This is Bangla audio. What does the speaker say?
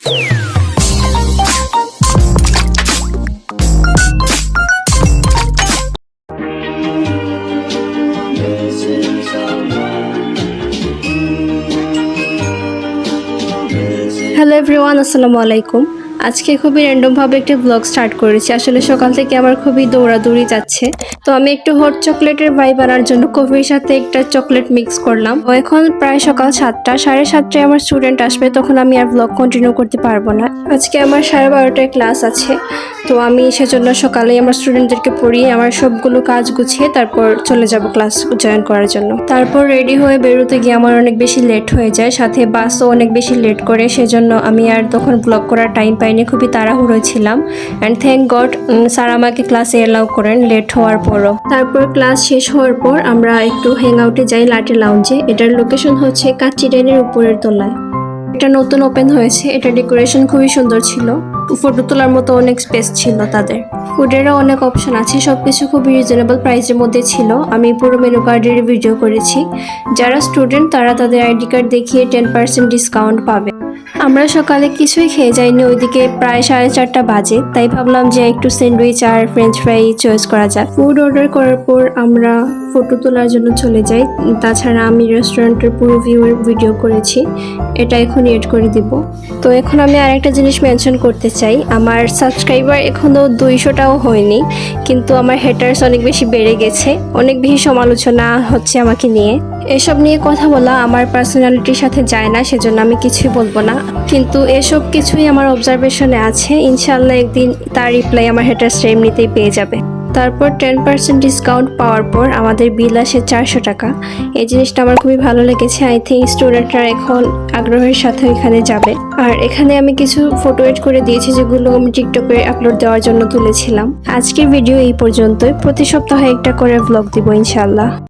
হ্যালো এভরিওয়ান, আসসালামু আলাইকুম। আজকে খুবই র্যান্ডমভাবে একটা ব্লগ স্টার্ট করেছি। আসলে সকাল থেকে আমার খুবই দৌড়াদৌড়ি যাচ্ছে, তো আমি একটু হট চকলেটের ভাইব আনার জন্য কফির সাথে একটা চকলেট মিক্স করলাম। এখন প্রায় সকাল 7টা, 7:30টায় আমার স্টুডেন্ট আসবে, তখন আমি আর ব্লগ কন্টিনিউ করতে পারবো না। আজকে আমার 12:30টায় ক্লাস আছে, তো আমি সেজন্য সকালেই আমার স্টুডেন্টদেরকে পড়িয়ে আমার সবগুলো কাজ গুছিয়ে তারপর চলে যাব ক্লাস জয়েন করার জন্য। তারপর রেডি হয়ে বেরোতে গিয়ে আমার অনেক বেশি লেট হয়ে যায়, সাথে বাসও অনেক বেশি লেট করে, সেজন্য আমি আর তখন ব্লগ করার টাইম পাইনি, খুবই তাড়াহুড়ো ছিলাম। অ্যান্ড থ্যাংক গড স্যার আমাকে ক্লাসে এলাও করেন লেট হওয়ার পরও। তারপর ক্লাস শেষ হওয়ার পর আমরা একটু হ্যাং আউটে যাই লাটে লাউঞ্জে। এটার লোকেশন হচ্ছে কাচ্চি ড্যানের উপরের তলায়। এটা নতুন ওপেন হয়েছে, এটা ডেকোরেশন খুবই সুন্দর ছিল, ফটো তোলার মতো অনেক স্পেস ছিল তাদের। ফুডেরও অনেক অপশন আছে, সবকিছু খুবই রিজনেবল প্রাইসের মধ্যে ছিল। আমি পুরো মেনু কার্ডের ভিডিও করেছি। যারা স্টুডেন্ট তারা তাদের আইডি কার্ড দেখিয়ে 10% ডিসকাউন্ট পাবে। আমরা সকালে কিছুই খেয়ে যাইনি, ওইদিকে প্রায় 4:30 বাজে, তাই ভাবলাম যে একটু স্যান্ডউইচ আর ফ্রেঞ্চ ফ্রাই চয়েস করা যায়। ফুড অর্ডার করার পর আমরা ফটো তোলার জন্য চলে যাই। তাছাড়া আমি রেস্টুরেন্টের পুরো ভিউয়ের ভিডিও করেছি, এটা এখন এড করে দিব। তো এখন আমি আরেকটা জিনিস মেনশন করতে চাই, আমার সাবস্ক্রাইবার এখনও 200টাও হয়নি, কিন্তু আমার হেটার্স অনেক বেশি বেড়ে গেছে, অনেক বেশি সমালোচনা হচ্ছে আমাকে নিয়ে। এসব নিয়ে কথা বলা আমার পার্সোনালিটির সাথে যায় না, সেজন্য আমি কিছুই বলবো না, কিন্তু এসব কিছুই আমার অবজারভেশনে আছে। ইনশাল্লাহ একদিন তার রিপ্লাই আমার হেটার্সরা এমনিতেই পেয়ে যাবে। তারপর 10% ডিসকাউন্ট পাওয়ার পর আমাদের বিল আসে 400 টাকা। এই জিনিসটা আমার খুবই ভালো লেগেছে। আই থিঙ্ক স্টুডেন্টরা এখন আগ্রহের সাথে এখানে যাবে। আর এখানে আমি কিছু ফটো এড করে দিয়েছি, যেগুলো আমি টিকটকে আপলোড দেওয়ার জন্য তুলেছিলাম। আজকের ভিডিও এই পর্যন্তই। প্রতি সপ্তাহে একটা করে ব্লগ দিব ইনশাল্লাহ।